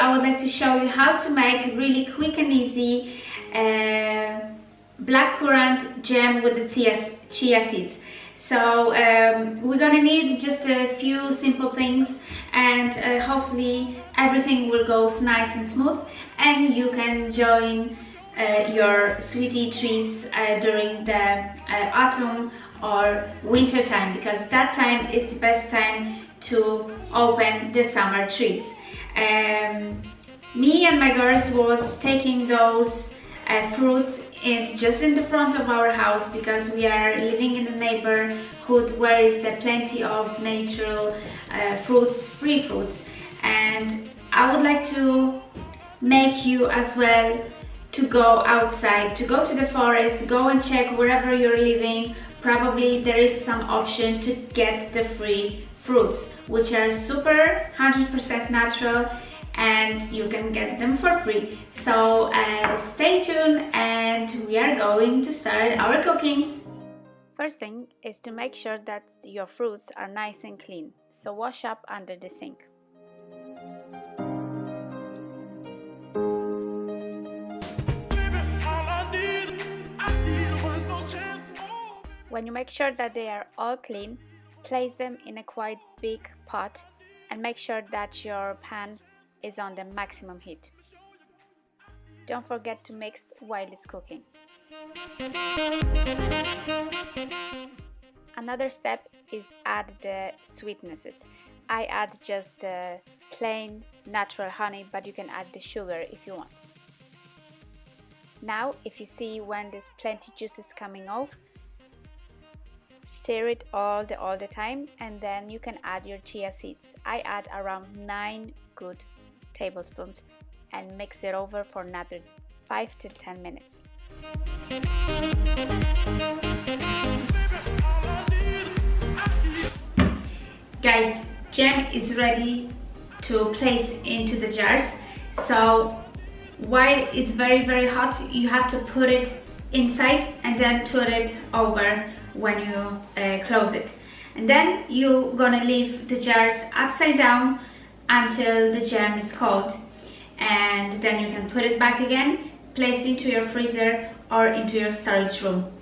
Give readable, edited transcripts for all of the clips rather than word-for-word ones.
I would like to show you how to make really quick and easy blackcurrant jam with the chia seeds. So we're gonna need just a few simple things, and hopefully everything will go nice and smooth, and you can join your sweetie treats during the autumn or winter time, because that time is the best time to open the summer trees. Me and my girls was taking those fruits just in the front of our house, because we are living in a neighborhood where is there plenty of natural fruits, free fruits, and I would like to make you as well to go outside, to go to the forest, go and check wherever you're living. Probably there is some option to get the free fruits, which are super 100% natural, and you can get them for free. So stay tuned, and we are going to start our cooking. First thing is to make sure that your fruits are nice and clean, so wash up under the sink. When you make sure that they are all clean, place them in a quite big pot and make sure that your pan is on the maximum heat. Don't forget to mix while it's cooking. Another step is add the sweetnesses. I add just the plain natural honey, but you can add the sugar if you want. Now, if you see when there's plenty juices coming off, stir it all the time, and then you can add your chia seeds. I add around 9 good tablespoons and mix it over for another 5 to 10 minutes. Guys, jam is ready to place into the jars. So while it's very hot, you have to put it inside and then turn it over when you close it, and then you're gonna leave the jars upside down until the jam is cold, and then you can put it back again, place it into your freezer or into your storage room.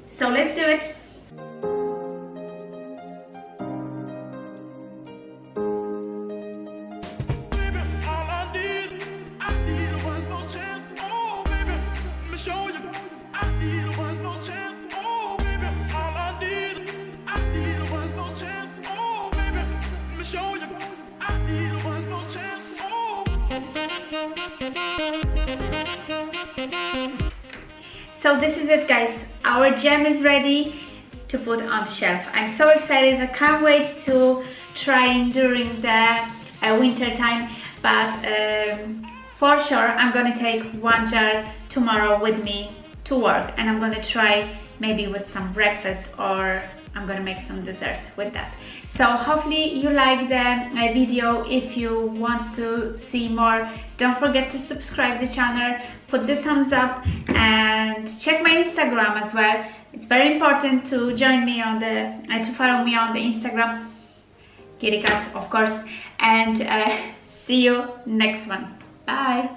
So let's do it. So this is it, guys. Our jam is ready to put on the shelf. I'm so excited. I can't wait to try it during the winter time, but for sure I'm gonna take one jar tomorrow with me to work, and I'm gonna try maybe with some breakfast, or I'm gonna make some dessert with that. So hopefully you like the video. If you want to see more, don't forget to subscribe the channel, put the thumbs up, and check my Instagram as well. It's very important to join me on the to follow me on the Instagram, Kitty Cat, of course, and see you next one. Bye.